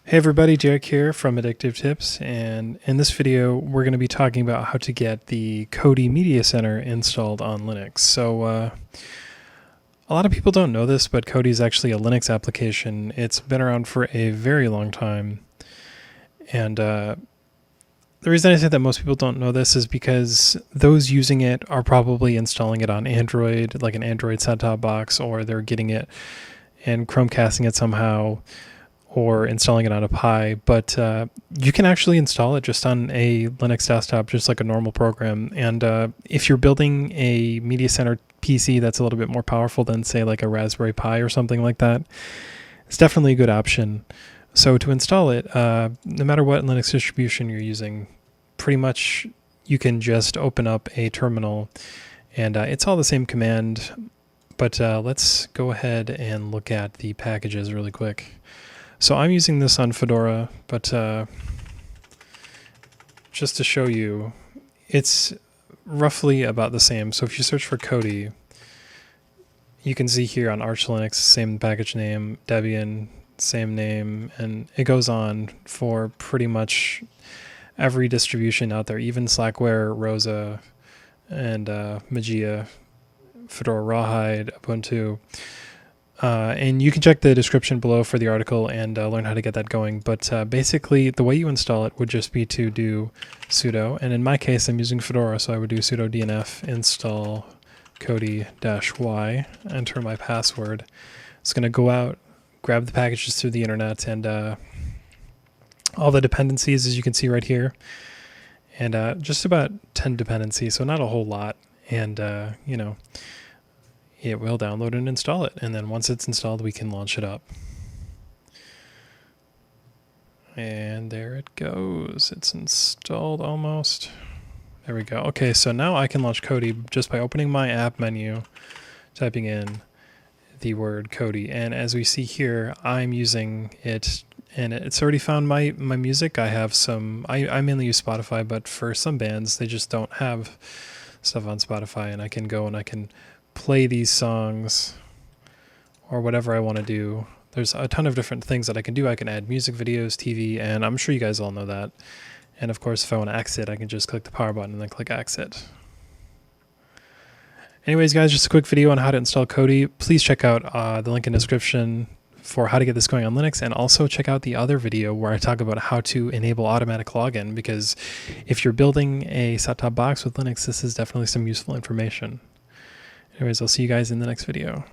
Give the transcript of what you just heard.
Hey everybody, Derek here from Addictive Tips, and in this video we're going to be talking about how to get the Kodi Media Center installed on Linux. So a lot of people don't know this, but Kodi is actually a Linux application. It's been around for a very long time, and the reason I say that most people don't know this is because those using it are probably installing it on Android, like an Android set-top box, or they're getting it and Chromecasting it somehow, or installing it on a Pi, but you can actually install it just on a Linux desktop, just like a normal program. And if you're building a Media Center PC that's a little bit more powerful than, say, like a Raspberry Pi or something like that, it's definitely a good option. So to install it, no matter what Linux distribution you're using, pretty much you can just open up a terminal, and it's all the same command. But let's go ahead and look at the packages really quick. So I'm using this on Fedora, but just to show you, it's roughly about the same. So if you search for Kodi, you can see here on Arch Linux, same package name, Debian, same name, and it goes on for pretty much every distribution out there, even Slackware, Rosa, and Mageia, Fedora Rawhide, Ubuntu. And you can check the description below for the article and learn how to get that going. But basically, the way you install it would just be to do sudo. And in my case, I'm using Fedora, so I would do sudo dnf install kodi-y, enter my password. It's going to go out, grab the packages through the internet, and all the dependencies, as you can see right here. And just about 10 dependencies, so not a whole lot. And, it will download and install it, and then once it's installed we can launch it up. And there it goes. It's installed almost. There we go. Okay, so now I can launch Kodi just by opening my app menu, typing in the word Kodi, and as we see here, I'm using it and it's already found my music. I have some, I mainly use Spotify, but for some bands they just don't have stuff on Spotify, and I can go and I can play these songs or whatever I want to do. There's a ton of different things that I can do. I can add music videos, TV, and I'm sure you guys all know that. And of course, if I want to exit, I can just click the power button and then click exit. Anyways, guys, just a quick video on how to install Kodi. Please check out the link in the description for how to get this going on Linux, and also check out the other video where I talk about how to enable automatic login, because if you're building a set-top box with Linux, this is definitely some useful information. Anyways, I'll see you guys in the next video.